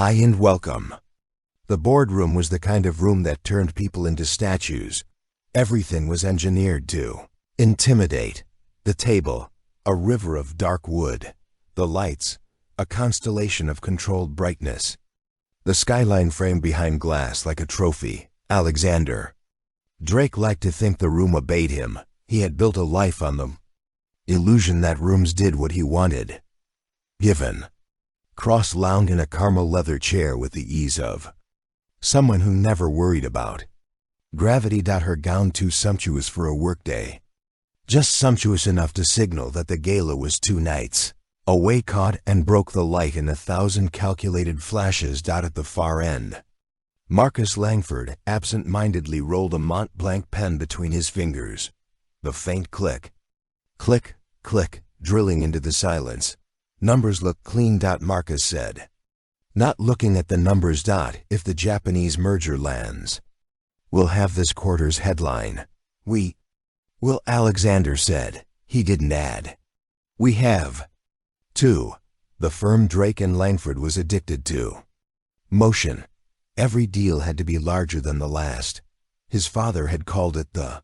Hi and welcome. The boardroom was the kind of room that turned people into statues. Everything was engineered to intimidate. The table, a river of dark wood. The lights, a constellation of controlled brightness. The skyline framed behind glass like a trophy. Alexander. Drake liked to think the room obeyed him. He had built a life on the illusion that rooms did what he wanted. Given. Cross lounged in a caramel leather chair with the ease of someone who never worried about gravity. Her gown too sumptuous for a workday. Just sumptuous enough to signal that the gala was 2 nights away. Caught and broke the light in 1,000 calculated flashes. At the far end, Marcus Langford absent-mindedly rolled a Mont Blanc pen between his fingers. The faint click, click, click, drilling into the silence. Numbers look clean. Marcus said, not looking at the numbers. If the Japanese merger lands, we'll have this quarter's headline. We will, Alexander said. He didn't add, we have to. The firm Drake and Langford was addicted to motion. Every deal had to be larger than the last. His father had called it the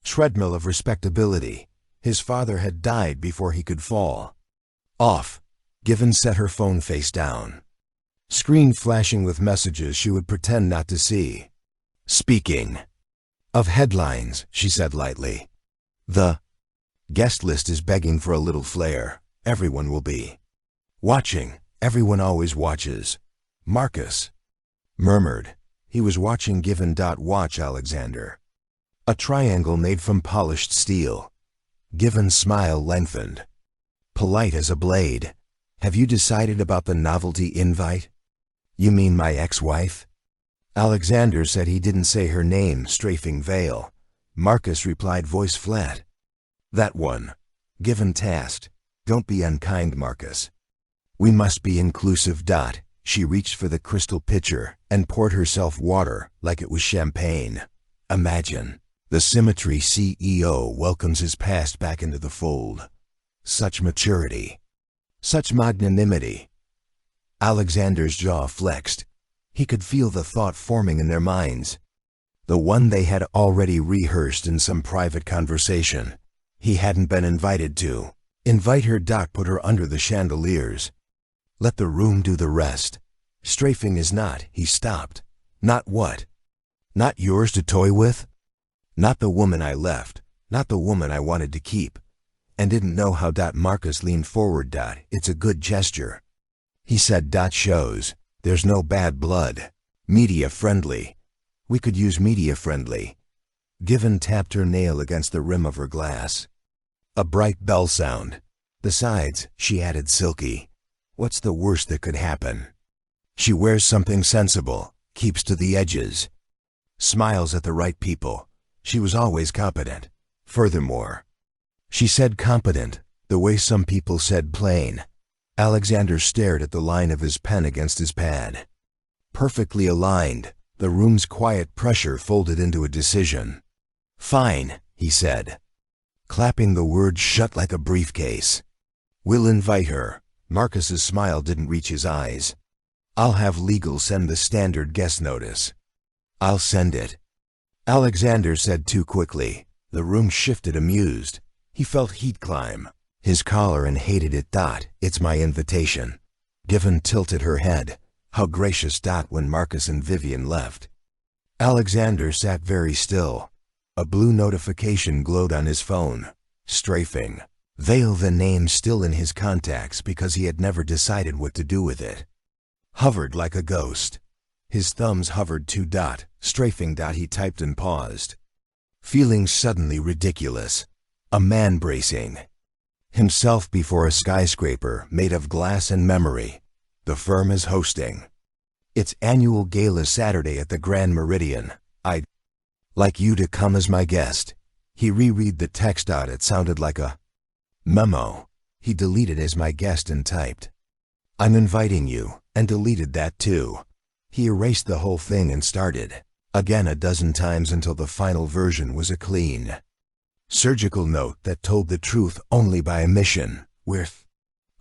treadmill of respectability. His father had died before he could fall off. Given set her phone face down. Screen flashing with messages she would pretend not to see. Speaking of headlines, she said lightly, the guest list is begging for a little flair. Everyone will be watching. Everyone always watches. Marcus murmured. He was watching. Given. Watch, Alexander. A triangle made from polished steel. Given's smile lengthened. Polite as a blade. Have you decided about the novelty invite? You mean my ex-wife? Alexander said he didn't say her name, strafing veil. Marcus replied, voice flat. That one. Given tasked. Don't be unkind, Marcus. We must be inclusive. She reached for the crystal pitcher and poured herself water like it was champagne. Imagine. The Symmetry CEO welcomes his past back into the fold. Such maturity. Such magnanimity. Alexander's jaw flexed. He could feel the thought forming in their minds. The one they had already rehearsed in some private conversation. He hadn't been invited to invite her. Put her under the chandeliers. Let the room do the rest. Strafing is not. He stopped. Not what? Not yours to toy with? Not the woman I left. Not the woman I wanted to keep. And didn't know how. Marcus leaned forward. It's a good gesture. He said. Shows there's no bad blood. Media friendly. We could use media friendly. Given tapped her nail against the rim of her glass. A bright bell sound. Besides, she added, silky. What's the worst that could happen? She wears something sensible, keeps to the edges, smiles at the right people. She was always competent. Furthermore, she said competent, the way some people said plain. Alexander stared at the line of his pen against his pad. Perfectly aligned, the room's quiet pressure folded into a decision. Fine, he said, clapping the words shut like a briefcase. We'll invite her. Marcus's smile didn't reach his eyes. I'll have legal send the standard guest notice. I'll send it. Alexander said too quickly. The room shifted, amused. He felt heat climb his collar and hated it. It's my invitation. Given tilted her head. How gracious. When Marcus and Vivian left, Alexander sat very still. A blue notification glowed on his phone. Strafing. Veil, the name still in his contacts because he had never decided what to do with it. Hovered like a ghost. His thumbs hovered too. Strafing. He typed and paused. Feeling suddenly ridiculous. A man bracing himself before a skyscraper made of glass and memory. The firm is hosting its annual gala Saturday at the Grand Meridian. I'd like you to come as my guest. He reread the text. It sounded like a memo. He deleted as my guest and typed, I'm inviting you, and deleted that too. He erased the whole thing and started again a dozen times until the final version was a clean, surgical note that told the truth only by omission. We're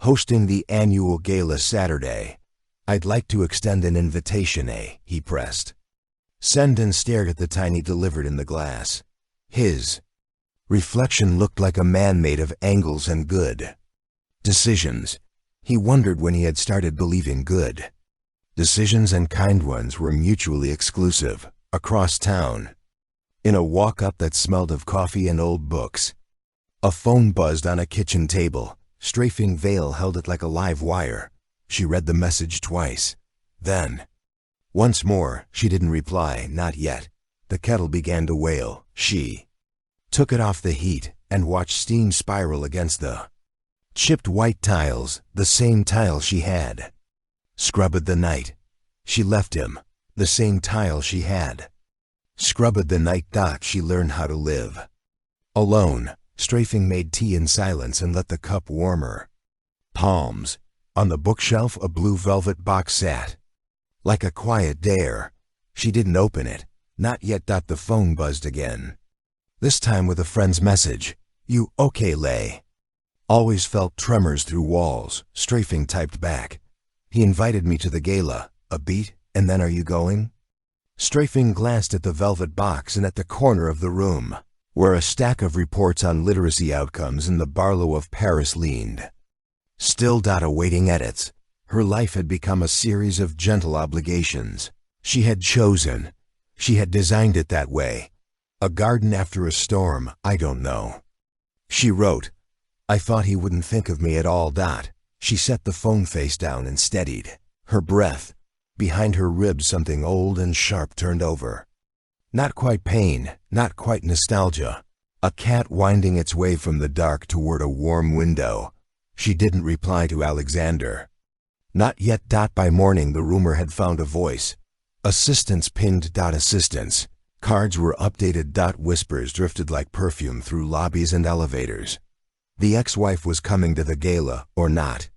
hosting the annual gala Saturday. I'd like to extend an invitation, he pressed. Send and stared at the tiny delivered in the glass. His reflection looked like a man made of angles and good decisions. He wondered when he had started believing good decisions and kind ones were mutually exclusive. Across town, in a walk-up that smelled of coffee and old books, a phone buzzed on a kitchen table. Strafing Vale held it like a live wire. She read the message twice. Then, once more, she didn't reply, not yet. The kettle began to wail. She took it off the heat and watched steam spiral against the chipped white tiles, the same tiles she had scrubbed the night she left him, the same tile she had scrubbed the night she learned how to live alone. Strafing made tea in silence and let the cup warm her palms. On the bookshelf, a blue velvet box sat like a quiet dare. She didn't open it, not yet. The phone buzzed again, this time with a friend's message. You okay, Lay? Always felt tremors through walls. Strafing typed back. He invited me to the gala. A beat, and then are you going? Strafing glanced at the velvet box and at the corner of the room, where a stack of reports on literacy outcomes in the Barlow of Paris leaned. Still awaiting edits. Her life had become a series of gentle obligations. She had chosen. She had designed it that way. A garden after a storm, I don't know. She wrote, I thought he wouldn't think of me at all. She set the phone face down and steadied her breath. Behind her ribs something old and sharp turned over. Not quite pain, not quite nostalgia. A cat winding its way from the dark toward a warm window. She didn't reply to Alexander. Not yet. By morning the rumor had found a voice. Assistants pinged. Assistants. Cards were updated. Whispers drifted like perfume through lobbies and elevators. The ex-wife was coming to the gala, or not.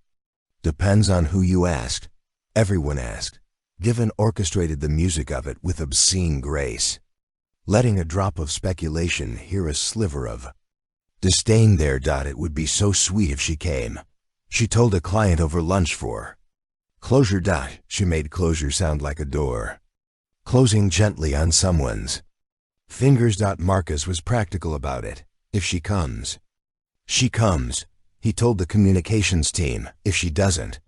Depends on who you asked. Everyone asked. Given orchestrated the music of it with obscene grace, letting a drop of speculation hear a sliver of disdain there. It would be so sweet if she came. She told a client over lunch for closure. She made closure sound like a door closing gently on someone's fingers. Marcus was practical about it. If she comes, she comes. He told the communications team. If she doesn't,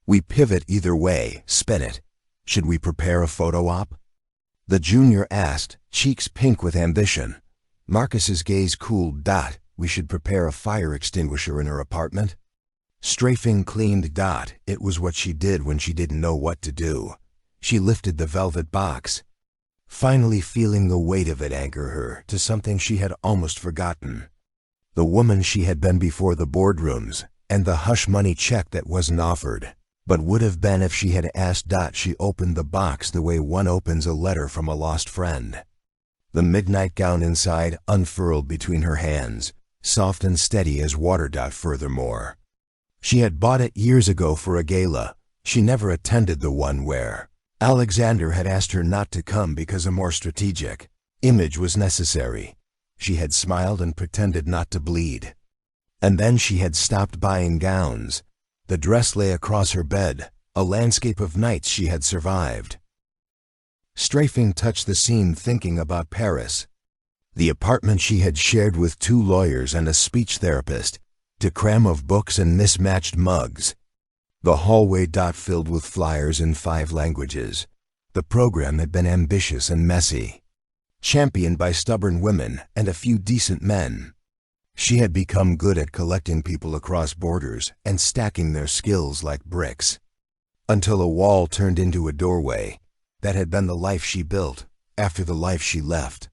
we pivot either way, spin it. Should we prepare a photo op? The junior asked, cheeks pink with ambition. Marcus's gaze cooled. We should prepare a fire extinguisher in her apartment. Strafing cleaned. It was what she did when she didn't know what to do. She lifted the velvet box, finally feeling the weight of it anchor her to something she had almost forgotten. The woman she had been before the boardrooms, and the hush money check that wasn't offered, but would have been if she had asked. She opened the box the way one opens a letter from a lost friend. The midnight gown inside unfurled between her hands, soft and steady as water. Furthermore, she had bought it years ago for a gala. She never attended the one where Alexander had asked her not to come because a more strategic image was necessary. She had smiled and pretended not to bleed. And then she had stopped buying gowns. The dress lay across her bed, a landscape of nights she had survived. Strafing touched the scene, thinking about Paris. The apartment she had shared with 2 lawyers and a speech therapist, to cram of books and mismatched mugs. The hallway filled with flyers in 5 languages. The program had been ambitious and messy, championed by stubborn women and a few decent men. She had become good at collecting people across borders and stacking their skills like bricks, until a wall turned into a doorway. That had been the life she built after the life she left.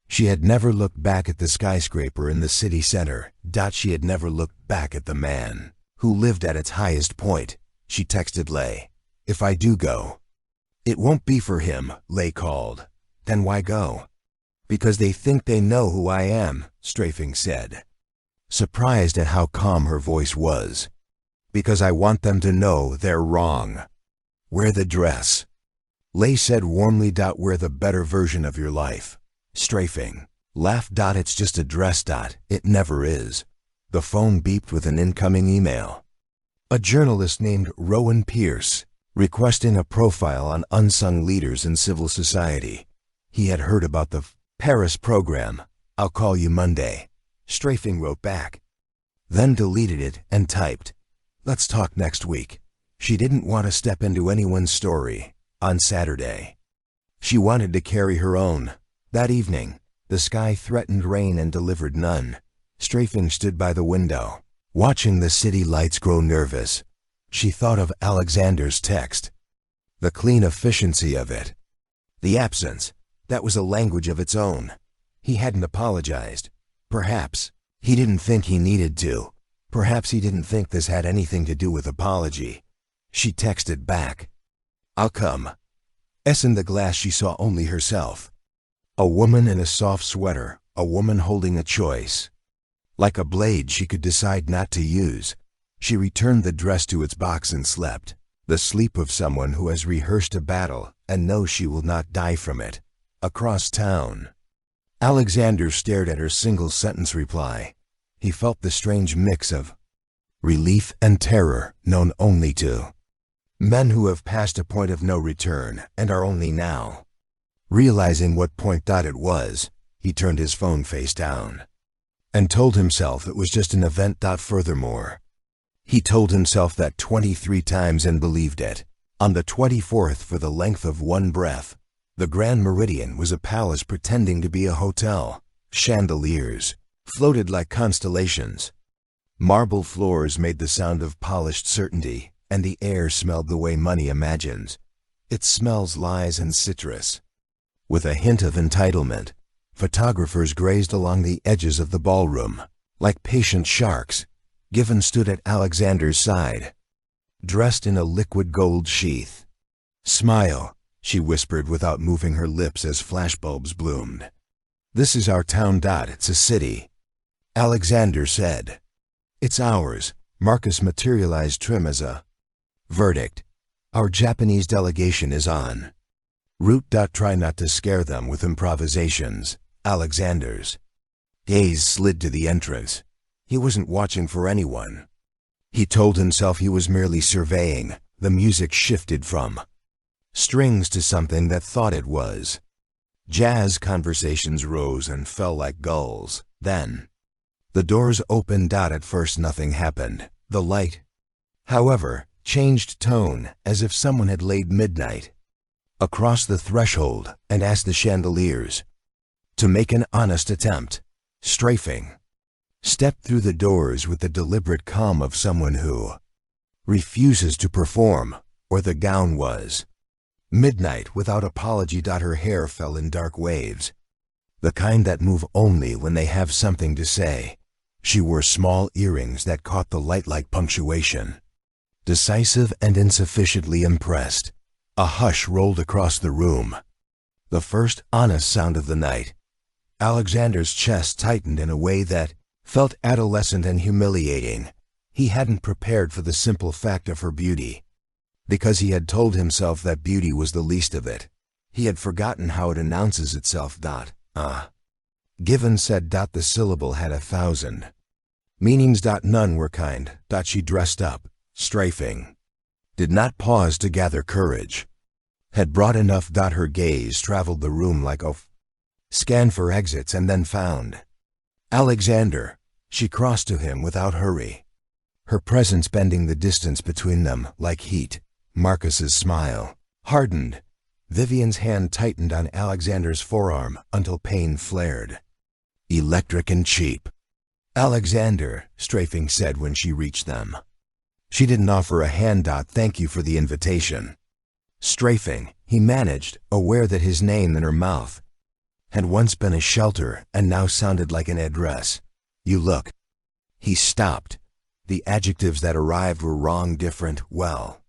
She had never looked back at the skyscraper in the city center. She had never looked back at the man who lived at its highest point. She texted Lay, if I do go, it won't be for him. Lay called, then why go? Because they think they know who I am, Strafing said, surprised at how calm her voice was. Because I want them to know they're wrong. Wear the dress. Lay said warmly. Wear the better version of your life. Strafing laughed. It's just a dress. It never is. The phone beeped with an incoming email. A journalist named Rowan Pierce. requesting a profile on unsung leaders in civil society. He had heard about the Paris program. "I'll call you Monday," Strafing wrote back, then deleted it and typed, "Let's talk next week." She didn't want to step into anyone's story. On Saturday, she wanted to carry her own. That evening, the sky threatened rain and delivered none. Strafing stood by the window, watching the city lights grow nervous. She thought of Alexander's text. The clean efficiency of it. The absence, that was a language of its own. He hadn't apologized. Perhaps he didn't think he needed to. Perhaps he didn't think this had anything to do with apology. She texted back, "I'll come." In the glass she saw only herself. A woman in a soft sweater, a woman holding a choice. Like a blade she could decide not to use. She returned the dress to its box and slept. The sleep of someone who has rehearsed a battle and knows she will not die from it. Across town. Alexander stared at her single-sentence reply. He felt the strange mix of relief and terror known only to men who have passed a point of no return and are only now realizing what point it was. He turned his phone face down and told himself it was just an event. Furthermore, he told himself that 23 times and believed it. On the 24th, for the length of one breath, the Grand Meridian was a palace pretending to be a hotel. Chandeliers floated like constellations. Marble floors made the sound of polished certainty, and the air smelled the way money imagines. It smells lies and citrus. With a hint of entitlement, photographers grazed along the edges of the ballroom. Like patient sharks, Given stood at Alexander's side, dressed in a liquid gold sheath. "Smile," she whispered without moving her lips as flashbulbs bloomed. "This is our town. It's a city." Alexander said. "It's ours." Marcus materialized trim as a verdict. "Our Japanese delegation is on route. Try not to scare them with improvisations." Alexander's gaze slid to the entrance. He wasn't watching for anyone. He told himself he was merely surveying. The music shifted from strings to something that thought it was jazz. Conversations rose and fell like gulls. Then the doors opened. At first nothing happened. The light, however, changed tone as if someone had laid midnight across the threshold and asked the chandeliers to make an honest attempt. Strafing stepped through the doors with the deliberate calm of someone who refuses to perform, or the gown was midnight without apology. Her hair fell in dark waves, the kind that move only when they have something to say. She wore small earrings that caught the light like punctuation. Decisive and insufficiently impressed. A hush rolled across the room. The first honest sound of the night. Alexander's chest tightened in a way that felt adolescent and humiliating. He hadn't prepared for the simple fact of her beauty, because he had told himself that beauty was the least of it. He had forgotten how it announces itself. Given said. The syllable had 1,000 meanings. None were kind. She dressed up. Strafing did not pause to gather courage. Had brought enough. Her gaze traveled the room like a scan for exits and then found Alexander. She crossed to him without hurry, her presence bending the distance between them like heat. Marcus's smile hardened. Vivian's hand tightened on Alexander's forearm until pain flared. "Electric and cheap." "Alexander," Strafing said when she reached them. She didn't offer a hand. "Thank you for the invitation." Strafing, he managed, aware that his name in her mouth had once been a shelter and now sounded like an address. "You look." He stopped. The adjectives that arrived were wrong, different, well,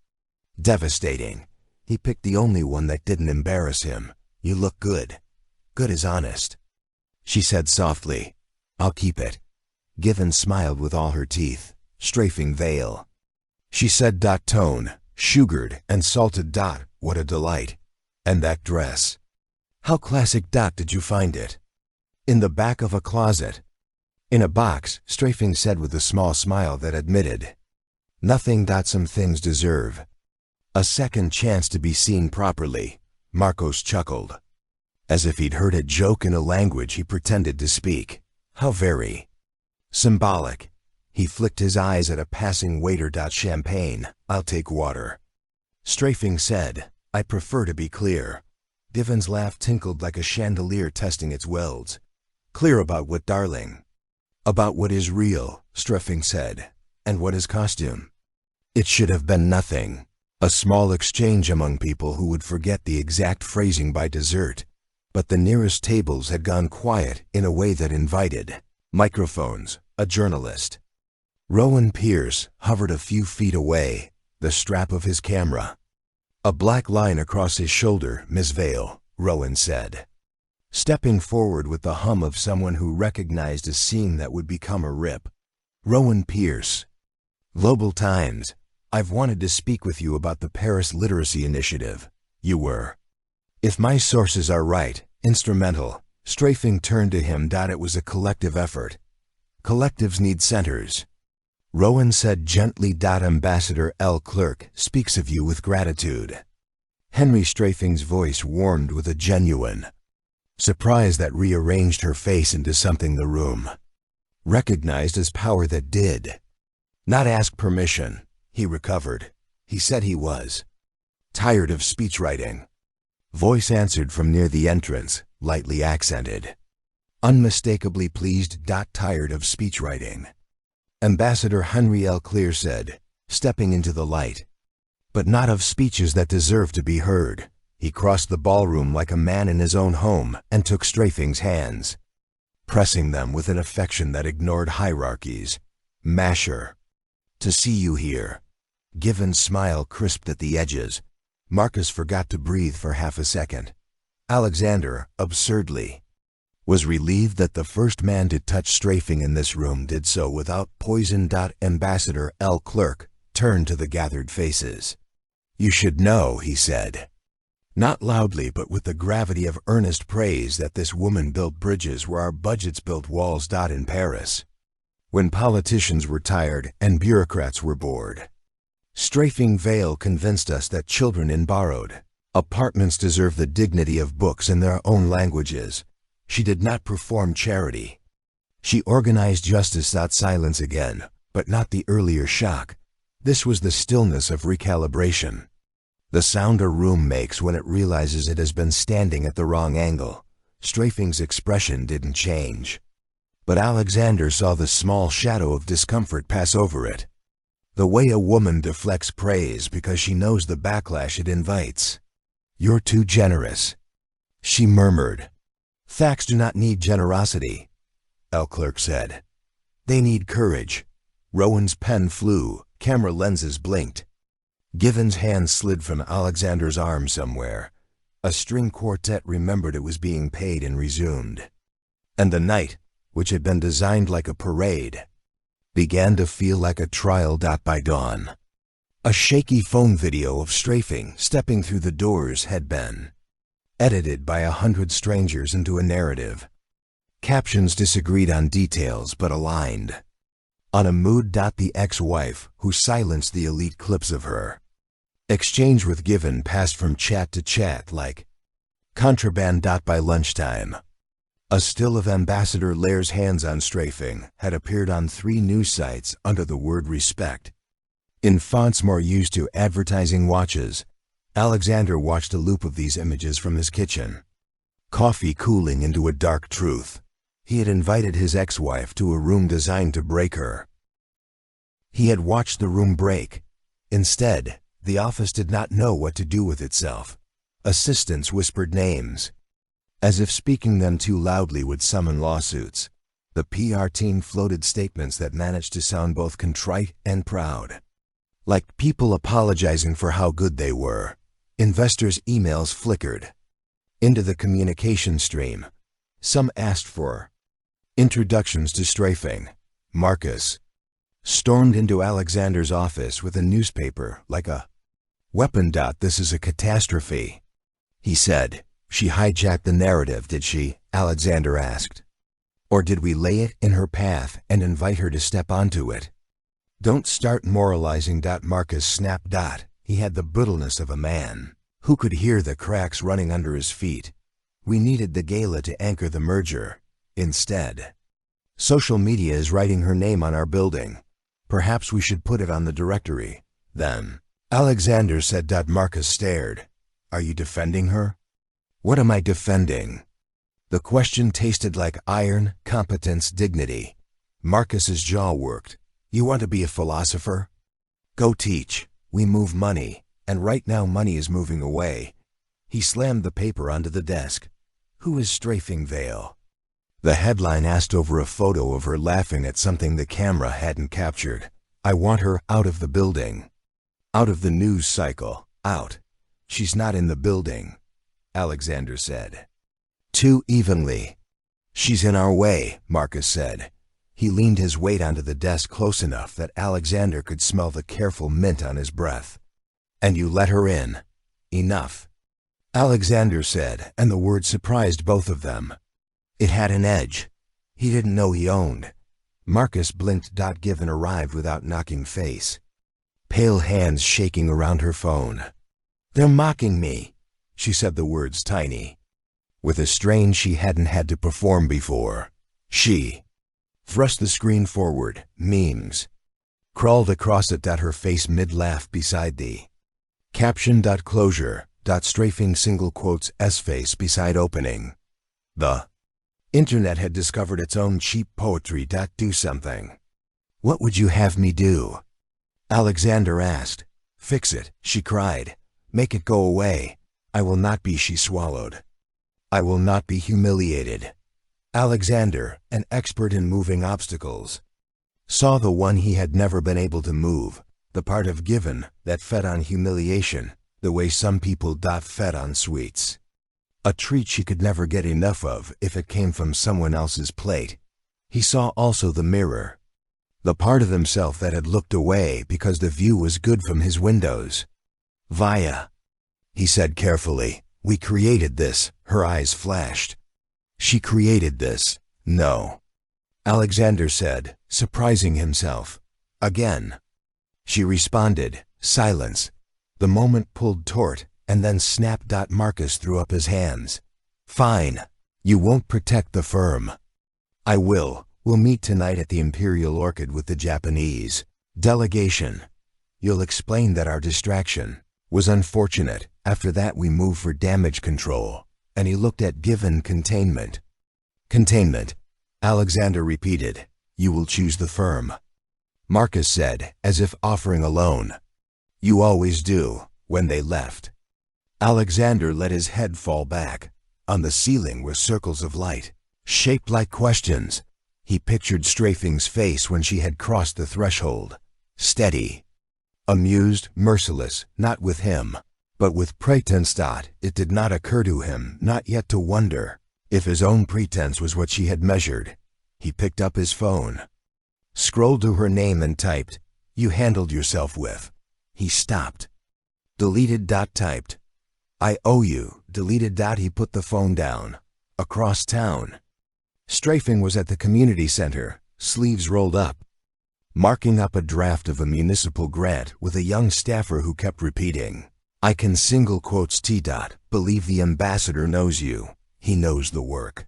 devastating. He picked the only one that didn't embarrass him. "You look good." "Good is honest," she said softly. "I'll keep it." Given smiled with all her teeth. "Strafing veil," she said. Tone, sugared and salted. What a delight. "And that dress. How classic. Did you find it?" "In the back of a closet." "In a box," Strafing said with a small smile that admitted nothing. "Some things deserve A second chance to be seen properly, Marcos chuckled. As if he'd heard a joke in a language he pretended to speak. How very symbolic. He flicked his eyes at a passing waiter. Champagne, I'll take water. Strafing said, I prefer to be clear. Given's laugh tinkled like a chandelier testing its welds. Clear about what, darling? About what is real, Strafing said. And what is costume? It should have been nothing. A small exchange among people who would forget the exact phrasing by dessert. But the nearest tables had gone quiet in a way that invited microphones, a journalist. Rowan Pierce hovered a few feet away, the strap of his camera. A black line across his shoulder, Miss Vale, Rowan said. Stepping forward with the hum of someone who recognized a scene that would become a rip. Rowan Pierce. Global Times. I've wanted to speak with you about the Paris Literacy Initiative. You were, if my sources are right, instrumental. Strafing turned to him. It was a collective effort. Collectives need centers. Rowan said gently. Ambassador L. Clerk speaks of you with gratitude. Henry Strafing's voice warmed with a genuine surprise that rearranged her face into something the room recognized as power that did not ask permission. He recovered. He said he was tired of speechwriting. Voice answered from near the entrance, lightly accented. Unmistakably pleased. Tired of speechwriting. Ambassador Henry L. Clear said, stepping into the light. But not of speeches that deserve to be heard. He crossed the ballroom like a man in his own home and took Strafing's hands, pressing them with an affection that ignored hierarchies. Masher. To see you here. Given's smile crisped at the edges. Marcus forgot to breathe for half a second. Alexander, absurdly, was relieved that the first man to touch Strafing in this room did so without poison. Ambassador L. Clerk turned to the gathered faces. You should know, he said. Not loudly but with the gravity of earnest praise, that this woman built bridges where our budgets built walls. In Paris, when politicians were tired and bureaucrats were bored. Strafing Vale convinced us that children in borrowed apartments deserve the dignity of books in their own languages. She did not perform charity. She organized justice. Silence again, but not the earlier shock. This was the stillness of recalibration. The sound a room makes when it realizes it has been standing at the wrong angle. Strafing's expression didn't change. But Alexander saw the small shadow of discomfort pass over it. The way a woman deflects praise because she knows the backlash it invites. You're too generous, she murmured. Facts do not need generosity, L. Clerk said. They need courage. Rowan's pen flew, camera lenses blinked. Given's hand slid from Alexander's arm somewhere. A string quartet remembered it was being paid and resumed. And the night, which had been designed like a parade, began to feel like a trial. By dawn, a shaky phone video of Strafing stepping through the doors had been edited by 100 strangers into a narrative. Captions disagreed on details but aligned on a mood. The ex-wife who silenced the elite clips of her exchange with Given passed from chat to chat like contraband. By lunchtime, a still of Ambassador Lair's hands on Strafing had appeared on 3 news sites under the word respect. In fonts more used to advertising watches, Alexander watched a loop of these images from his kitchen. Coffee cooling into a dark truth. He had invited his ex-wife to a room designed to break her. He had watched the room break. Instead, the office did not know what to do with itself. Assistants whispered names, as if speaking them too loudly would summon lawsuits. The PR team floated statements that managed to sound both contrite and proud, like people apologizing for how good they were. Investors' emails flickered into the communication stream. Some asked for introductions to Strafing. Marcus stormed into Alexander's office with a newspaper like a weapon. This is a catastrophe, he said. She hijacked the narrative, did she? Alexander asked. Or did we lay it in her path and invite her to step onto it? Don't start moralizing. Marcus snapped. He had the brittleness of a man who could hear the cracks running under his feet. We needed the gala to anchor the merger. Instead, social media is writing her name on our building. Perhaps we should put it on the directory. Then, Alexander said. Marcus stared. Are you defending her? What am I defending? The question tasted like iron, competence, dignity. Marcus's jaw worked. You want to be a philosopher? Go teach. We move money, and right now money is moving away. He slammed the paper onto the desk. Who is strafing Vale? The headline asked over a photo of her laughing at something the camera hadn't captured. I want her out of the building. Out of the news cycle. Out. She's not in the building, Alexander said. Too evenly. She's in our way, Marcus said. He leaned his weight onto the desk close enough that Alexander could smell the careful mint on his breath. And you let her in. Enough, Alexander said, and the word surprised both of them. It had an edge he didn't know he owned. Marcus blinked. Given arrived without knocking face, pale hands shaking around her phone. They're mocking me, she said, the words tiny, with a strain she hadn't had to perform before. She thrust the screen forward. Memes crawled across it. Her face mid-laugh beside the caption. Closure. Strafing single quotes S-face beside opening. The internet had discovered its own cheap poetry. Do something. What would you have me do? Alexander asked. Fix it, she cried. Make it go away. I will not be, she swallowed. I will not be humiliated. Alexander, an expert in moving obstacles, saw the one he had never been able to move, the part of given that fed on humiliation, the way some people fed on sweets. A treat she could never get enough of if it came from someone else's plate. He saw also the mirror, the part of himself that had looked away because the view was good from his windows. Vaya, he said carefully, we created this. Her eyes flashed. She created this. No, Alexander said, surprising himself. Again. She responded. Silence. The moment pulled taut, and then snapped. Marcus threw up his hands. Fine. You won't protect the firm. I will. We'll meet tonight at the Imperial Orchid with the Japanese delegation. You'll explain that our distraction was unfortunate. After that we move for damage control. And he looked at given. Containment. Containment, Alexander repeated. You will choose the firm, Marcus said, as if offering a loan. You always do. When they left, Alexander let his head fall back. On the ceiling were circles of light, shaped like questions. He pictured Strafing's face when she had crossed the threshold. Steady, amused, merciless, not with him, but with pretense. It did not occur to him, not yet, to wonder if his own pretense was what she had measured. He picked up his phone, scrolled to her name and typed, You handled yourself with. He stopped. Deleted. Typed, I owe you. Deleted. He put the phone down. Across town, Strafing was at the community center, sleeves rolled up, marking up a draft of a municipal grant with a young staffer who kept repeating, I can single quotes T. Believe the ambassador knows you. He knows the work.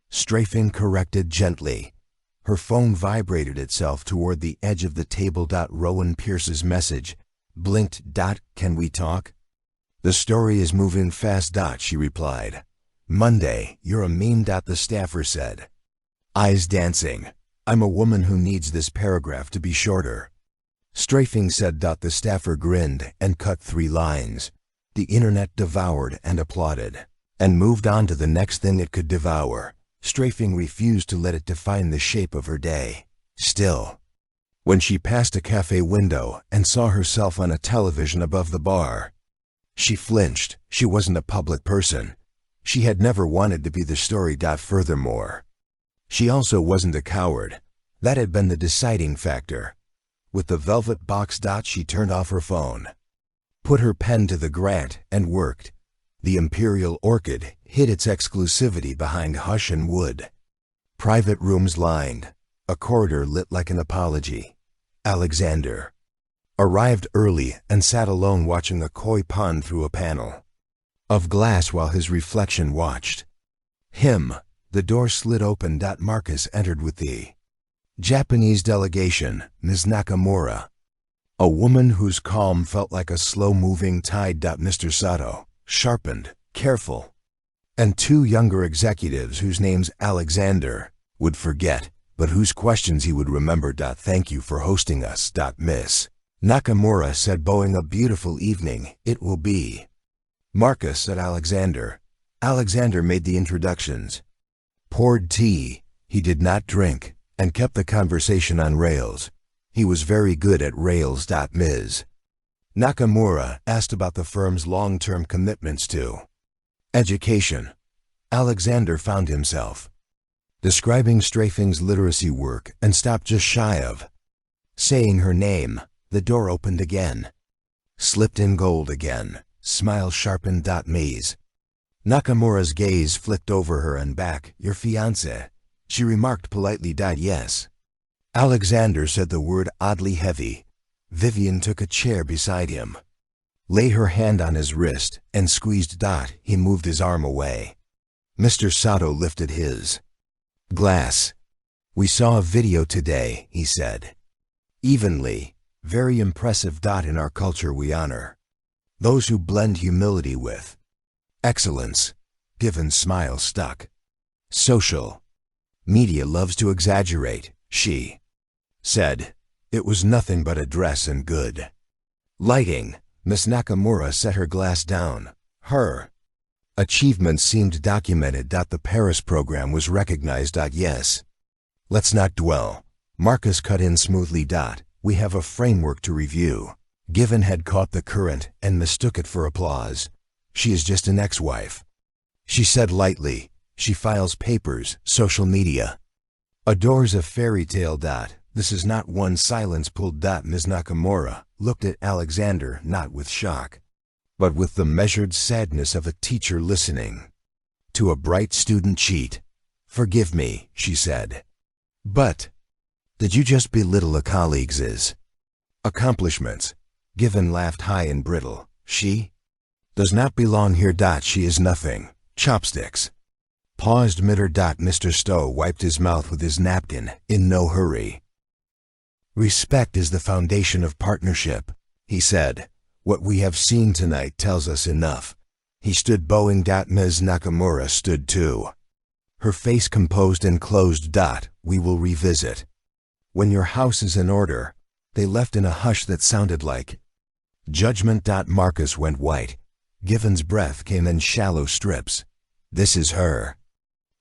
Strafing corrected gently. Her phone vibrated itself toward the edge of the table. Rowan Pierce's message blinked. Can we talk? The story is moving fast. She replied. Monday, you're a meme. The staffer said, eyes dancing. I'm a woman who needs this paragraph to be shorter. Strafing said. The staffer grinned and cut 3 lines. The internet devoured and applauded, and moved on to the next thing it could devour. Strafing refused to let it define the shape of her day. Still, when she passed a cafe window and saw herself on a television above the bar, she flinched. She wasn't a public person. She had never wanted to be the story. Furthermore, she also wasn't a coward. That had been the deciding factor. With the velvet box. She turned off her phone, put her pen to the grant, and worked. The Imperial Orchid hid its exclusivity behind hush and wood. Private rooms lined, a corridor lit like an apology. Alexander Arrived early and sat alone watching a koi pond through a panel of glass while his reflection watched him. The door slid open. Marcus entered with the Japanese delegation, Ms. Nakamura, a woman whose calm felt like a slow-moving tide. Mr. Sato, sharpened, careful, and two younger executives whose names Alexander would forget, but whose questions he would remember. Thank you for hosting us. Miss Nakamura said, bowing. A beautiful evening it will be. Marcus said Alexander. Alexander made the introductions, poured tea, he did not drink, and kept the conversation on rails. He was very good at rails. Ms. Nakamura asked about the firm's long-term commitments to education. Alexander found himself describing Strafing's literacy work and stopped just shy of saying her name. The door opened again, slipped in gold again, smile sharpened. Ms. Nakamura's gaze flicked over her and back. Your fiancé, she remarked politely. Yes. Alexander said the word oddly heavy. Vivian took a chair beside him, lay her hand on his wrist, and squeezed. He moved his arm away. Mr. Sato lifted his glass. We saw a video today, he said, evenly. Very impressive. In our culture we honor those who blend humility with excellence. Given's smile stuck. Social media loves to exaggerate, she said. It was nothing but a dress and good lighting. Miss Nakamura set her glass down. Her achievements seemed documented. The Paris program was recognized. Yes. Let's not dwell. Marcus cut in smoothly. We have a framework to review. Given had caught the current and mistook it for applause. She is just an ex-wife, she said lightly. She files papers, social media, adores a fairy tale. This is not one. Silence pulled. Ms. Nakamura looked at Alexander not with shock, but with the measured sadness of a teacher listening to a bright student cheat. Forgive me, she said, but did you just belittle a colleague's accomplishments? Given laughed high and brittle. She does not belong here. She is nothing. Chopsticks. Paused mid-her. Mr. Stowe wiped his mouth with his napkin, in no hurry. Respect is the foundation of partnership, he said. What we have seen tonight tells us enough. He stood bowing. Ms. Nakamura stood too, her face composed and closed. We will revisit when your house is in order. They left in a hush that sounded like judgment. Marcus went white. Given's breath came in shallow strips. This is her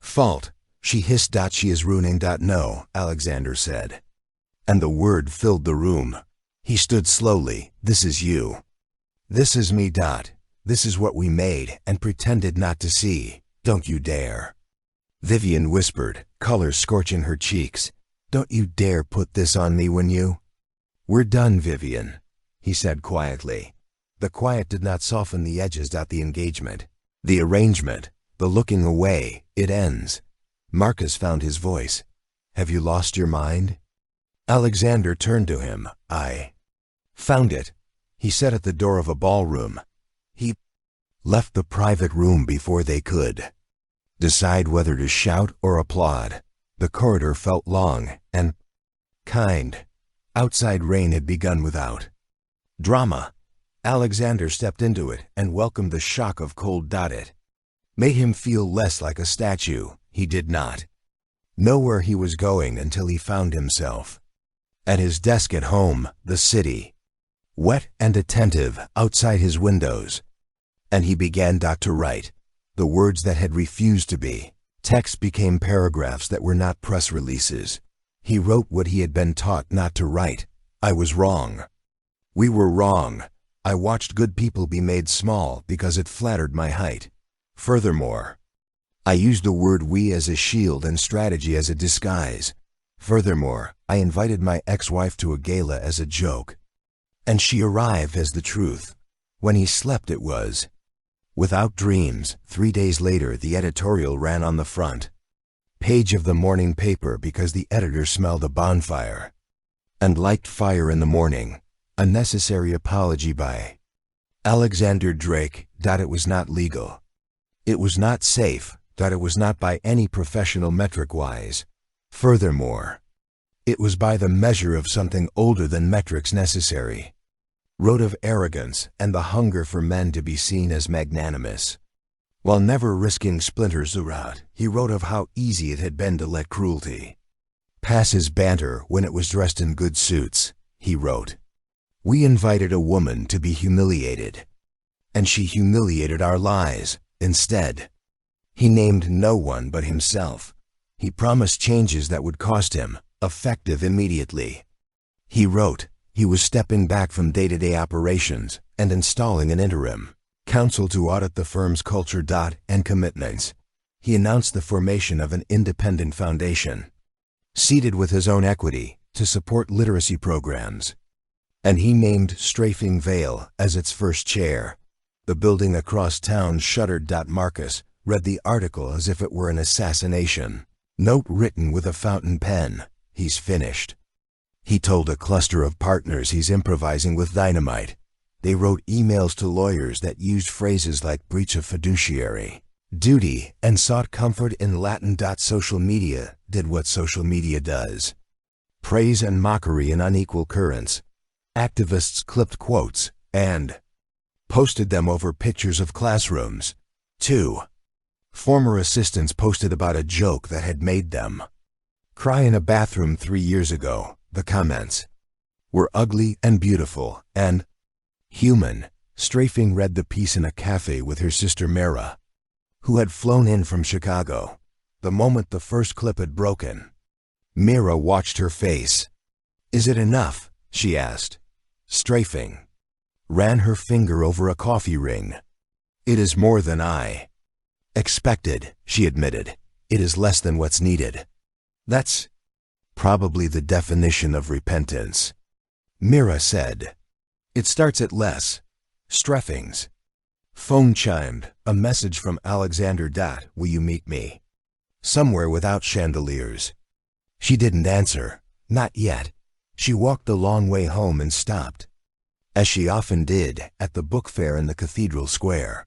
fault, she hissed. She is ruining. No, Alexander said, and the word filled the room. He stood slowly. This is you. This is me. This is what we made and pretended not to see. Don't you dare. Vivian whispered, color scorching her cheeks. Don't you dare put this on me when you... We're done, Vivian, he said quietly. The quiet did not soften the edges. The engagement, the arrangement, the looking away, it ends. Marcus found his voice. Have you lost your mind? Alexander turned to him. I found it, he said at the door of a ballroom. He left the private room before they could decide whether to shout or applaud. The corridor felt long and kind. Outside rain had begun without drama. Alexander stepped into it and welcomed the shock of cold. It made him feel less like a statue. He did not know where he was going until he found himself at his desk at home, the city, wet and attentive outside his windows. And he began to write. The words that had refused to be text became paragraphs that were not press releases. He wrote what he had been taught not to write. I was wrong. We were wrong. I watched good people be made small because it flattered my height. Furthermore, I used the word we as a shield and strategy as a disguise. Furthermore, I invited my ex-wife to a gala as a joke, and she arrived as the truth. When he slept it was without dreams. 3 days later the editorial ran on the front page of the morning paper because the editor smelled a bonfire and liked fire in the morning. A necessary apology by Alexander Drake. It was not legal. It was not safe. It was not by any professional metric-wise. Furthermore, it was by the measure of something older than metrics necessary. Wrote of arrogance and the hunger for men to be seen as magnanimous. While never risking splinters throughout, he wrote of how easy it had been to let cruelty pass his banter when it was dressed in good suits. He wrote, "We invited a woman to be humiliated, and she humiliated our lies instead." He named no one but himself. He promised changes that would cost him, effective immediately. He wrote he was stepping back from day-to-day operations and installing an interim counsel to audit the firm's culture and commitments. He announced the formation of an independent foundation, seated with his own equity, to support literacy programs. And he named Strafing Vale as its first chair. The building across town shuddered. Marcus read the article as if it were an assassination. Note written with a fountain pen, "He's finished." He told a cluster of partners he's improvising with dynamite. They wrote emails to lawyers that used phrases like breach of fiduciary duty and sought comfort in Latin. Social media did what social media does. Praise and mockery in unequal currents. Activists clipped quotes and posted them over pictures of classrooms. 2. Former assistants posted about a joke that had made them cry in a bathroom 3 years ago. The comments were ugly and beautiful and human. Strafing read the piece in a cafe with her sister Mara, who had flown in from Chicago. The moment the first clip had broken, Mira watched her face. "Is it enough?" she asked. Strafing ran her finger over a coffee ring. "It is more than I expected," she admitted. "It is less than what's needed." "That's probably the definition of repentance," Mira said. "It starts at less." Strafing's phone chimed, a message from Alexander. "Will you meet me somewhere without chandeliers?" She didn't answer. Not yet. She walked the long way home and stopped, as she often did, at the book fair in the Cathedral Square.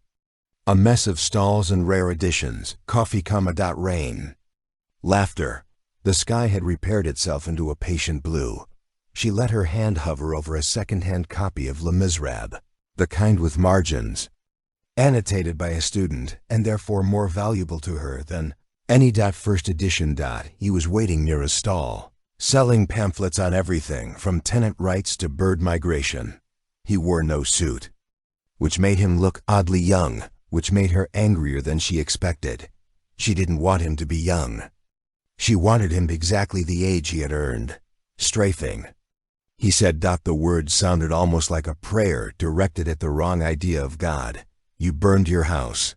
A mess of stalls and rare editions, coffee, rain, laughter. The sky had repaired itself into a patient blue. She let her hand hover over a second-hand copy of Les Miserables, the kind with margins, annotated by a student, and therefore more valuable to her than any first edition. He was waiting near a stall, selling pamphlets on everything from tenant rights to bird migration. He wore no suit, which made him look oddly young, which made her angrier than she expected. She didn't want him to be young. She wanted him exactly the age he had earned. "Strafing," he said. The words sounded almost like a prayer directed at the wrong idea of God. "You burned your house."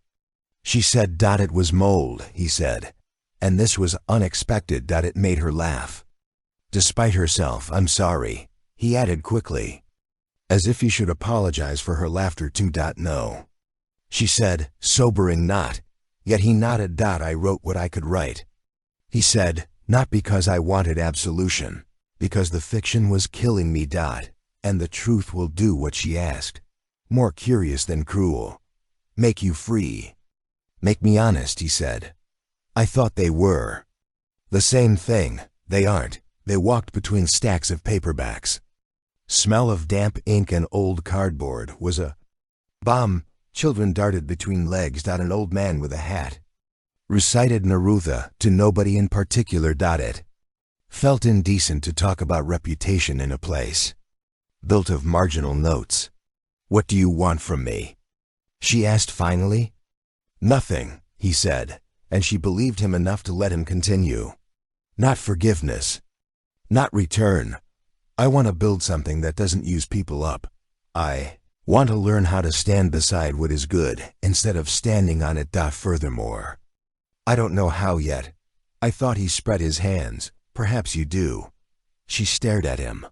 She said. "It was mold," he said. And this was unexpected. It made her laugh. Despite herself. "I'm sorry," he added quickly, as if he should apologize for her laughter too. "No," she said, sobering not. Yet he nodded. "I wrote what I could write," he said, "not because I wanted absolution, because the fiction was killing me. And the truth will do what she asked. More curious than cruel. Make you free. Make me honest," he said. "I thought they were the same thing. They aren't." They walked between stacks of paperbacks. Smell of damp ink and old cardboard was a bomb. Children darted between legs. An old man with a hat recited Neruda to nobody in particular. It felt indecent to talk about reputation in a place built of marginal notes. "What do you want from me?" she asked finally. "Nothing," he said, and she believed him enough to let him continue. "Not forgiveness. Not return. I want to build something that doesn't use people up. I want to learn how to stand beside what is good instead of standing on it. Furthermore, I don't know how yet." I thought he spread his hands. "Perhaps you do." She stared at him,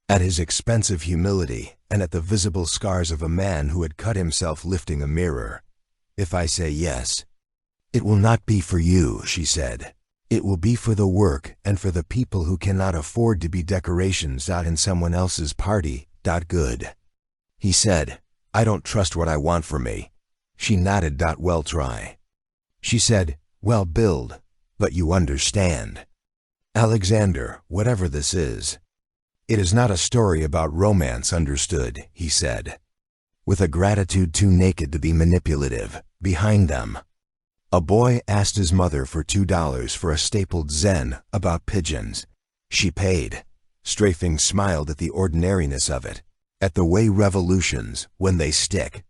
at his expensive humility, and at the visible scars of a man who had cut himself lifting a mirror. "If I say yes, it will not be for you," she said. "It will be for the work and for the people who cannot afford to be decorations in someone else's party." Good. He said, I don't trust what I want for me. She nodded. Well, try. She said, well, build, but you understand. Alexander, whatever this is, it is not a story about romance, understood, he said, with a gratitude too naked to be manipulative, behind them. A boy asked his mother for $2 for a stapled Zen about pigeons. She paid. Strafing smiled at the ordinariness of it, at the way revolutions, when they stick,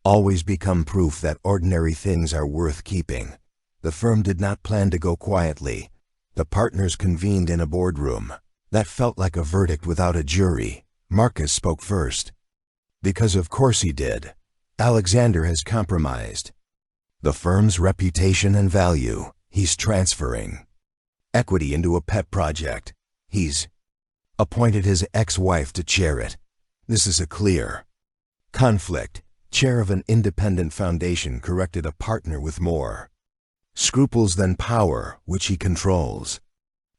always become proof that ordinary things are worth keeping. The firm did not plan to go quietly. The partners convened in a boardroom. That felt like a verdict without a jury. Marcus spoke first. Because of course he did. Alexander has compromised the firm's reputation and value. He's transferring equity into a pet project. He's appointed his ex-wife to chair it. This is a clear conflict. Chair of an independent foundation corrected a partner with more scruples than power, which he controls.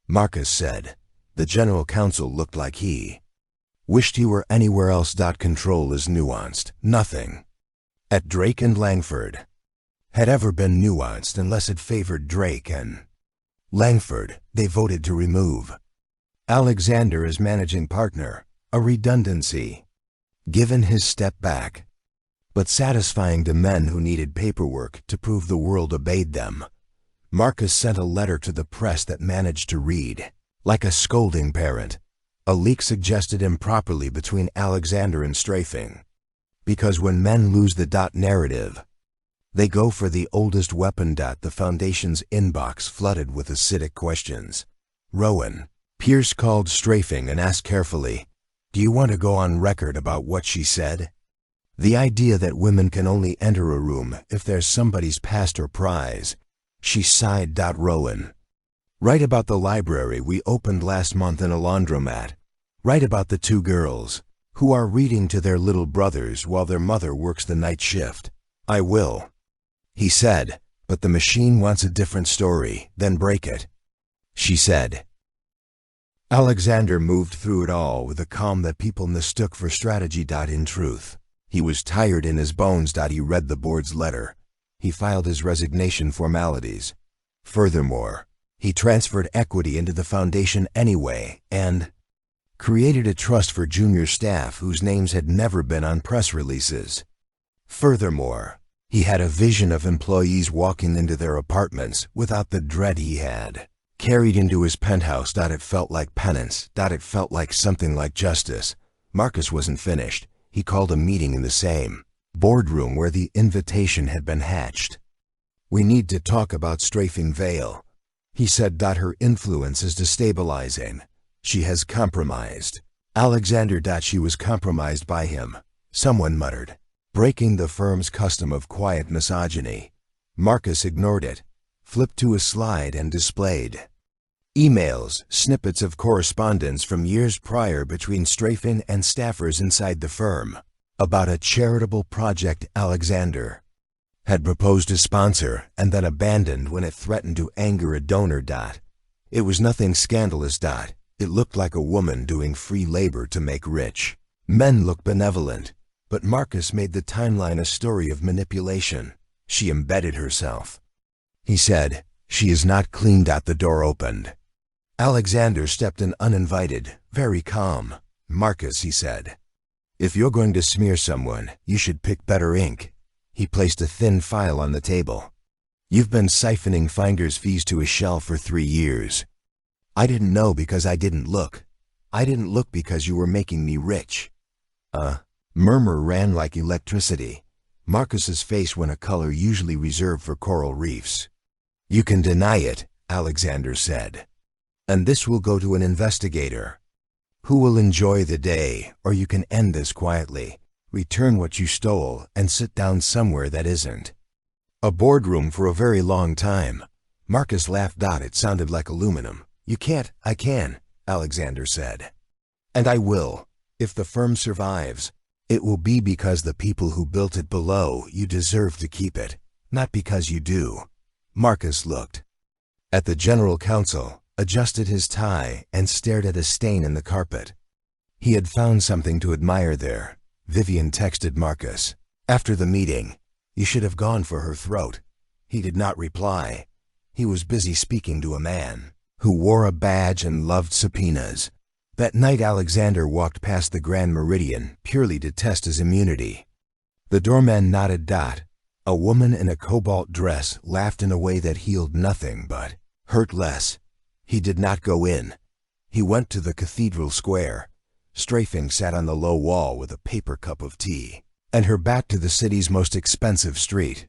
Marcus said. The general counsel looked like he wished he were anywhere else. Control is nuanced. Nothing at Drake and Langford had ever been nuanced unless it favored Drake and Langford. They voted to remove Alexander as managing partner, a redundancy, given his step back, but satisfying to men who needed paperwork to prove the world obeyed them. Marcus sent a letter to the press that managed to read like a scolding parent. A leak suggested improperly between Alexander and Strafing. Because when men lose the narrative, they go for the oldest weapon. The foundation's inbox flooded with acidic questions. Rowan. Pierce called Strafing and asked carefully, do you want to go on record about what she said? The idea that women can only enter a room if there's somebody's past or prize. She sighed. Rowan. Write about the library we opened last month in a laundromat. Write about the two girls who are reading to their little brothers while their mother works the night shift. I will, he said, but the machine wants a different story. Then break it, she said. Alexander moved through it all with a calm that people mistook for strategy. In truth, he was tired in his bones. He read the board's letter. He filed his resignation formalities. Furthermore, he transferred equity into the foundation anyway and created a trust for junior staff whose names had never been on press releases. Furthermore, he had a vision of employees walking into their apartments without the dread he had carried into his penthouse. It felt like penance. It felt like something like justice. Marcus wasn't finished. He called a meeting in the same boardroom where the invitation had been hatched. We need to talk about Strafing Vale, he said. Her influence is destabilizing. She has compromised Alexander. She was compromised by him, someone muttered, breaking the firm's custom of quiet misogyny. Marcus ignored it, flipped to a slide and displayed emails, snippets of correspondence from years prior between Strafing and staffers inside the firm about a charitable project Alexander had proposed to sponsor and then abandoned when it threatened to anger a donor. It was nothing scandalous. It looked like a woman doing free labor to make rich. Men look benevolent, but Marcus made the timeline a story of manipulation. She embedded herself. He said, she is not clean. The door opened. Alexander stepped in uninvited, very calm. Marcus, he said, if you're going to smear someone, you should pick better ink. He placed a thin file on the table. You've been siphoning finder's fees to a shelf for 3 years. I didn't know because I didn't look. I didn't look because you were making me rich. A murmur ran like electricity. Marcus's face went a color usually reserved for coral reefs. You can deny it, Alexander said. And this will go to an investigator who will enjoy the day, or you can end this quietly. Return what you stole and sit down somewhere that isn't a boardroom for a very long time. Marcus laughed. It sounded like aluminum. You can't. I can, Alexander said. And I will. If the firm survives, it will be because the people who built it below you deserve to keep it, not because you do. Marcus looked at the general counsel, adjusted his tie, and stared at a stain in the carpet. He had found something to admire there. Vivian texted Marcus. After the meeting, "You should have gone for her throat." He did not reply. He was busy speaking to a man who wore a badge and loved subpoenas. That night Alexander walked past the Grand Meridian purely to test his immunity. The doorman nodded. A woman in a cobalt dress laughed in a way that healed nothing but hurt less. He did not go in. He went to the cathedral square. Strafing sat on the low wall with a paper cup of tea, and her back to the city's most expensive street.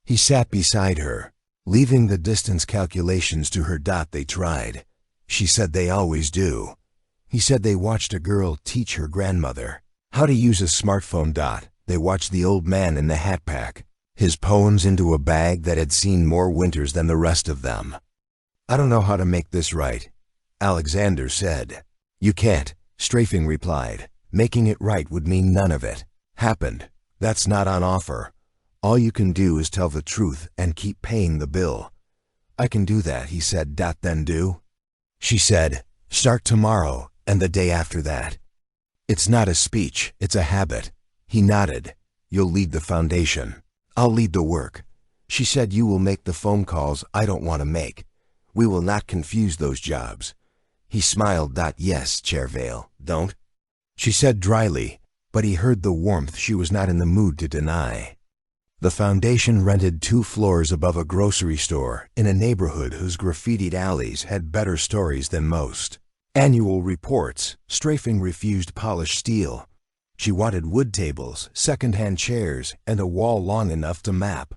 He sat beside her, leaving the distance calculations to her. They tried. She said they always do. He said they watched a girl teach her grandmother how to use a smartphone. They watched the old man in the hat pack his poems into a bag that had seen more winters than the rest of them. "I don't know how to make this right," Alexander said. "You can't," Strafing replied. "Making it right would mean none of it happened. That's not on offer. All you can do is tell the truth and keep paying the bill." "I can do that," he said. "Then do?" She said, "Start tomorrow and the day after that." "It's not a speech, it's a habit." He nodded. "You'll lead the foundation. I'll lead the work." She said, "You will make the phone calls I don't want to make. We will not confuse those jobs." He smiled. "Yes, Chairvale, don't?" She said dryly, but he heard the warmth she was not in the mood to deny. The foundation rented 2 floors above a grocery store in a neighborhood whose graffitied alleys had better stories than most. Annual reports. Strafing refused polished steel. She wanted wood tables, second-hand chairs, and a wall long enough to map.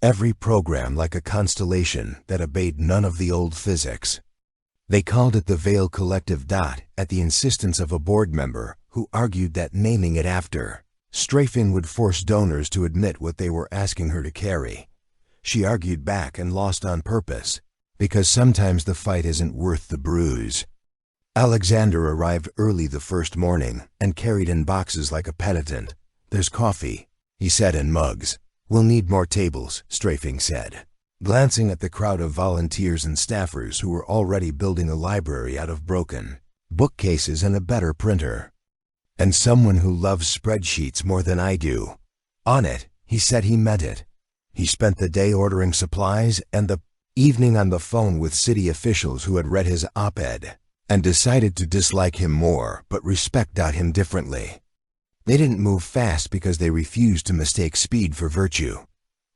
Every program like a constellation that obeyed none of the old physics. They called it the Vale Collective. At the insistence of a board member who argued that naming it after Strafing would force donors to admit what they were asking her to carry. She argued back and lost on purpose, because sometimes the fight isn't worth the bruise. Alexander arrived early the first morning and carried in boxes like a penitent. "There's coffee," he said, in mugs. "We'll need more tables," Strafing said, glancing at the crowd of volunteers and staffers who were already building a library out of broken bookcases and a better printer. "And someone who loves spreadsheets more than I do." On it, he said he meant it. He spent the day ordering supplies and the evening on the phone with city officials who had read his op-ed and decided to dislike him more but respect him differently. They didn't move fast because they refused to mistake speed for virtue.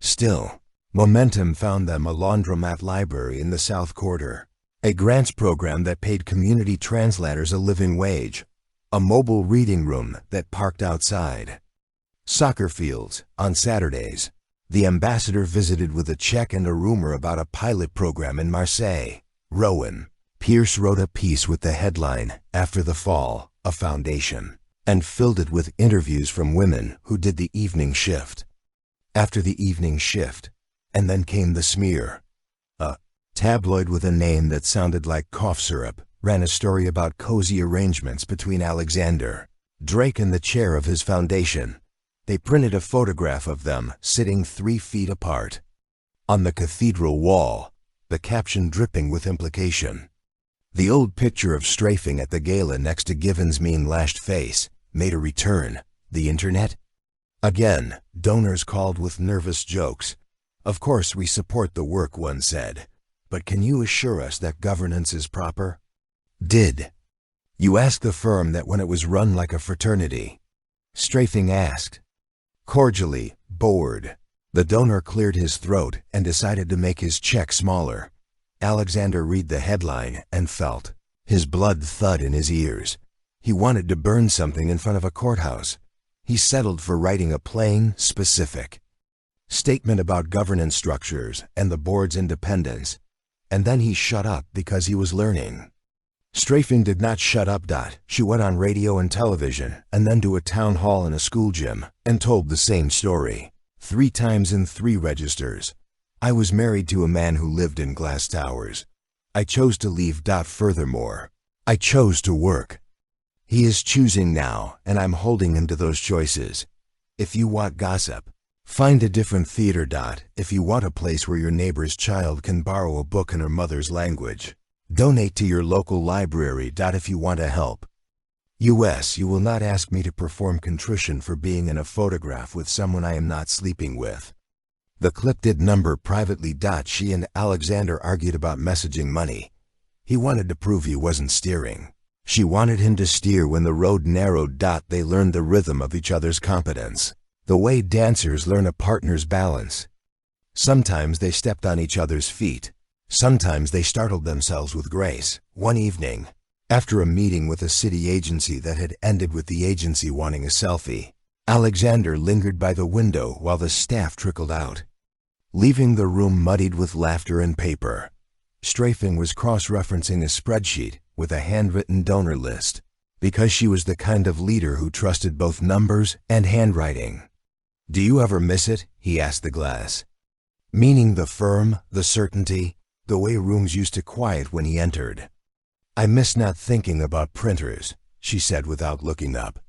Still, momentum found them a laundromat library in the South Quarter, a grants program that paid community translators a living wage, a mobile reading room that parked outside, soccer fields on Saturdays. The ambassador visited with a check and a rumor about a pilot program in Marseille. Rowan Pierce wrote a piece with the headline, "After the Fall, a Foundation," and filled it with interviews from women who did the evening shift. After the evening shift, and then came the smear. A tabloid with a name that sounded like cough syrup ran a story about cozy arrangements between Alexander Drake and the chair of his foundation. They printed a photograph of them sitting 3 feet apart. On the cathedral wall, the caption dripping with implication. The old picture of Strafing at the gala next to Given's mean-lashed face made a return. The internet? Again, donors called with nervous jokes. "Of course we support the work," one said, "but can you assure us that governance is proper?" Did you ask the firm that when it was run like a fraternity? Strafing asked. Cordially, bored. The donor cleared his throat and decided to make his check smaller. Alexander read the headline and felt his blood thud in his ears. He wanted to burn something in front of a courthouse. He settled for writing a plain, specific statement about governance structures and the board's independence, and then he shut up because he was learning. Strafing did not shut up. She went on radio and television and then to a town hall and a school gym and told the same story, 3 times in 3 registers. "I was married to a man who lived in glass towers. I chose to leave. Furthermore, I chose to work. He is choosing now, and I'm holding him to those choices. If you want gossip, find a different theater. If you want a place where your neighbor's child can borrow a book in her mother's language, donate to your local library. If you want to help, U.S. You will not ask me to perform contrition for being in a photograph with someone I am not sleeping with. The clip did number privately. She and Alexander argued about messaging money. He wanted to prove he wasn't steering. She wanted him to steer when the road narrowed. They learned the rhythm of each other's competence, the way dancers learn a partner's balance. Sometimes they stepped on each other's feet. Sometimes they startled themselves with grace. One evening, after a meeting with a city agency that had ended with the agency wanting a selfie, Alexander lingered by the window while the staff trickled out, leaving the room muddied with laughter and paper. Strafing was cross-referencing a spreadsheet with a handwritten donor list, because she was the kind of leader who trusted both numbers and handwriting. "Do you ever miss it?" he asked the glass. Meaning the firm, the certainty, the way rooms used to quiet when he entered. "I miss not thinking about printers," she said without looking up.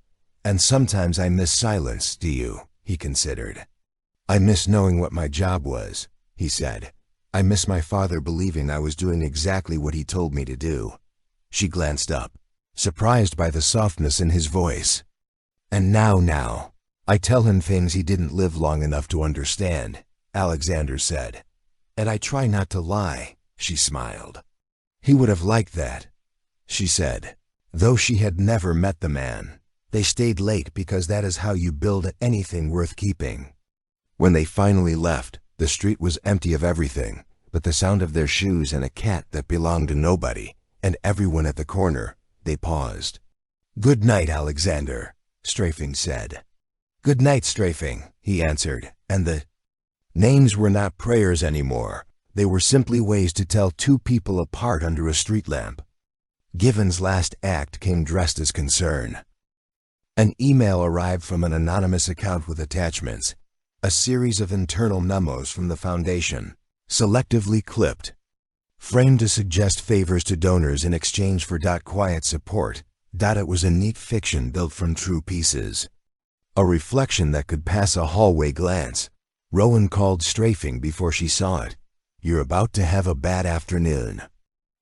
"And sometimes I miss silence." "Do you?" he considered. "I miss knowing what my job was," he said. "I miss my father believing I was doing exactly what he told me to do." She glanced up, surprised by the softness in his voice. "And now, I tell him things he didn't live long enough to understand," Alexander said. "And I try not to lie," she smiled. "He would have liked that," she said, though she had never met the man. They stayed late because that is how you build anything worth keeping. When they finally left, the street was empty of everything but the sound of their shoes and a cat that belonged to nobody, and everyone at the corner. They paused. "Good night, Alexander," Strafing said. "Good night, Strafing," he answered, and the names were not prayers anymore. They were simply ways to tell two people apart under a street lamp. Given's last act came dressed as concern. An email arrived from an anonymous account with attachments, a series of internal memos from the foundation, selectively clipped, framed to suggest favors to donors in exchange for quiet support. It was a neat fiction built from true pieces. A reflection that could pass a hallway glance. Rowan called Strafing before she saw it. "You're about to have a bad afternoon,"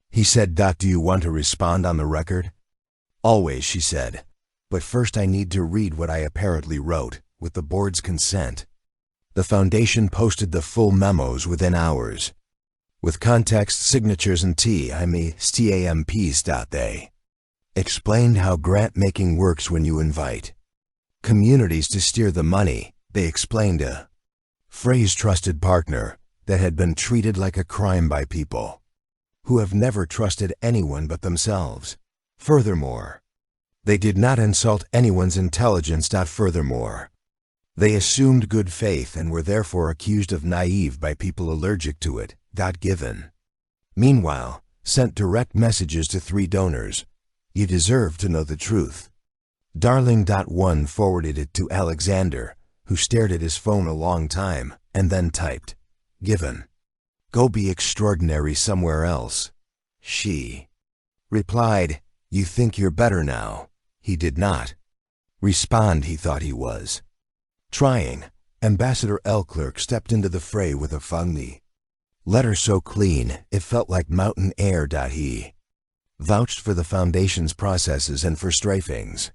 he said. "Do you want to respond on the record?" "Always," she said. "But first I need to read what I apparently wrote, with the board's consent." The foundation posted the full memos within hours, with context, signatures, and stamps. They explained how grant-making works when you invite communities to steer the money. They explained a phrase "trusted partner" that had been treated like a crime by people who have never trusted anyone but themselves. Furthermore, they did not insult anyone's intelligence. Furthermore, they assumed good faith and were therefore accused of naive by people allergic to it. Given, meanwhile, sent direct messages to 3 donors. "You deserve to know the truth." Darling. One forwarded it to Alexander, who stared at his phone a long time, and then typed, "Given. Go be extraordinary somewhere else." She replied, "You think you're better now." He did not respond. He thought he was trying. Ambassador Elclerc stepped into the fray with a funny letter so clean it felt like mountain air. He vouched for the foundation's processes and for Strafing's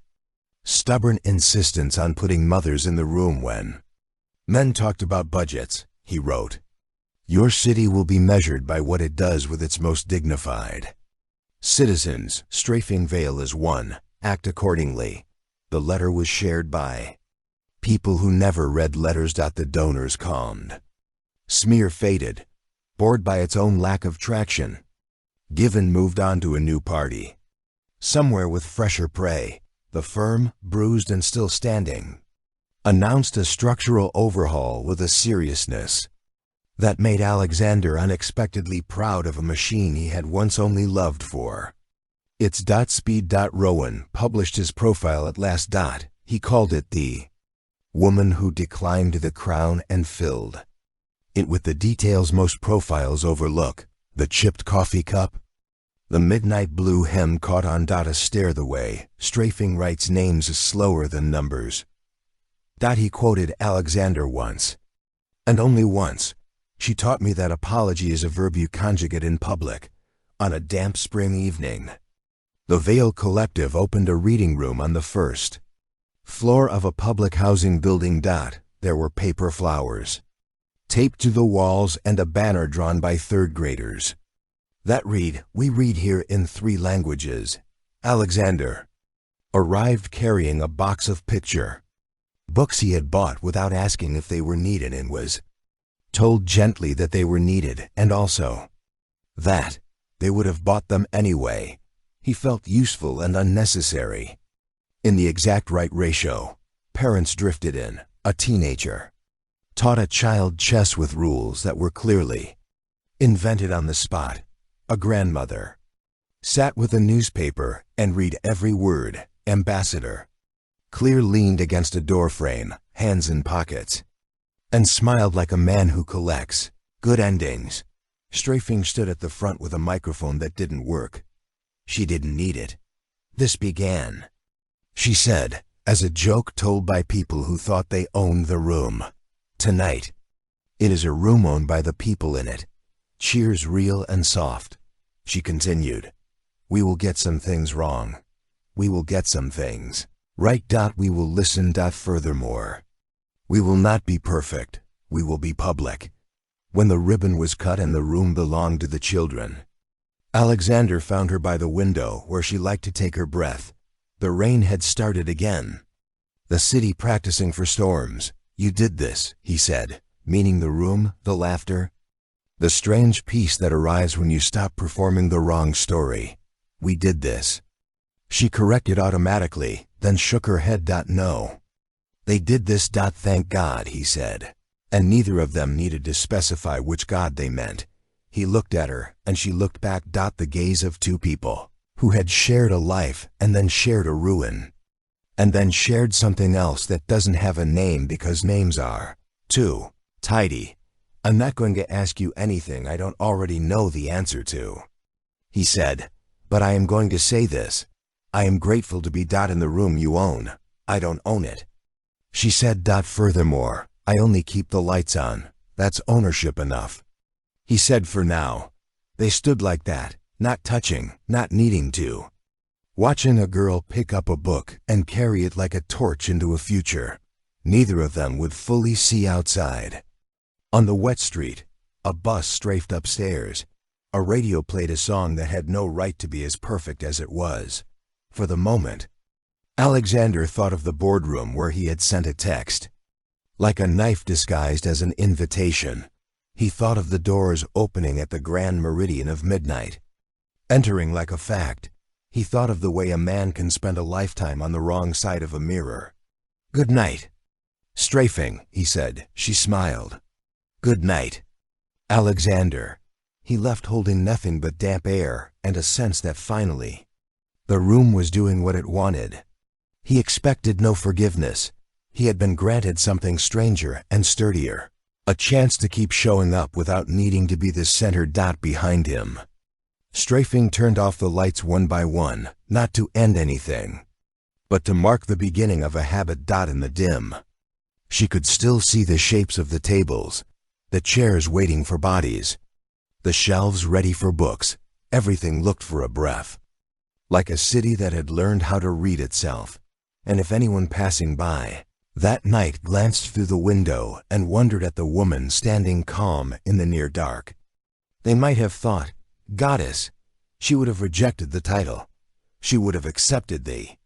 stubborn insistence on putting mothers in the room when men talked about budgets. He wrote, "Your city will be measured by what it does with its most dignified citizens. Strafing Vale is one. Act accordingly." The letter was shared by people who never read letters. The donors calmed. Smear faded, bored by its own lack of traction. Given moved on to a new party, somewhere with fresher prey. The firm, bruised and still standing, announced a structural overhaul with a seriousness that made Alexander unexpectedly proud of a machine he had once only loved for its speed. Rowan published his profile at last. He called it "The Woman Who Declined the Crown," and filled it with the details most profiles overlook: the chipped coffee cup, the midnight blue hem caught on a stair the way Strafing writes names slower than numbers. He quoted Alexander once, and only once. "She taught me that apology is a verb you conjugate in public, on a damp spring evening." The Vale Collective opened a reading room on the first floor of a public housing building. There were paper flowers taped to the walls and a banner drawn by third graders that read, "We read here in 3 languages." Alexander arrived carrying a box of picture books he had bought without asking if they were needed, and was told gently that they were needed, and also that they would have bought them anyway. He felt useful and unnecessary. In the exact right ratio, parents drifted in. A teenager taught a child chess with rules that were clearly invented on the spot. A grandmother sat with a newspaper and read every word. Ambassador Clear leaned against a doorframe, hands in pockets, and smiled like a man who collects good endings. Strafing stood at the front with a microphone that didn't work. She didn't need it. "This began," she said, as a joke told by people who thought they owned the room. "Tonight, it is a room owned by the people in it. Cheers real and soft." She continued, "We will get some things wrong. We will get some things right. We will listen. Furthermore, we will not be perfect. We will be public." When the ribbon was cut and the room belonged to the children, Alexander found her by the window where she liked to take her breath. The rain had started again. "The city practicing for storms. You did this," he said, meaning the room, the laughter, the strange peace that arrives when you stop performing the wrong story. "We did this." She corrected automatically, then shook her head. "No. They did this. Thank God," he said. And neither of them needed to specify which God they meant. He looked at her, and she looked back. The gaze of 2 people who had shared a life, and then shared a ruin, and then shared something else that doesn't have a name because names are too tidy. "I'm not going to ask you anything I don't already know the answer to," he said, "but I am going to say this. I am grateful to be in the room you own. I don't own it." She said, "Furthermore, I only keep the lights on. That's ownership enough." He said, "For now." They stood like that, not touching, not needing to, watching a girl pick up a book and carry it like a torch into a future neither of them would fully see outside. On the wet street, a bus strafed upstairs. A radio played a song that had no right to be as perfect as it was. For the moment, Alexander thought of the boardroom where he had sent a text. Like a knife disguised as an invitation, he thought of the doors opening at the grand meridian of midnight. Entering like a fact, he thought of the way a man can spend a lifetime on the wrong side of a mirror. "Good night." "Strafing," he said. She smiled. "Good night, Alexander." He left holding nothing but damp air and a sense that finally, the room was doing what it wanted. He expected no forgiveness. He had been granted something stranger and sturdier, a chance to keep showing up without needing to be the center behind him. Strafing turned off the lights one by one, not to end anything, but to mark the beginning of a habit. In the dim, she could still see the shapes of the tables, the chairs waiting for bodies, the shelves ready for books. Everything looked for a breath, like a city that had learned how to read itself. And if anyone passing by that night glanced through the window and wondered at the woman standing calm in the near dark, they might have thought, "Goddess." She would have rejected the title. She would have accepted the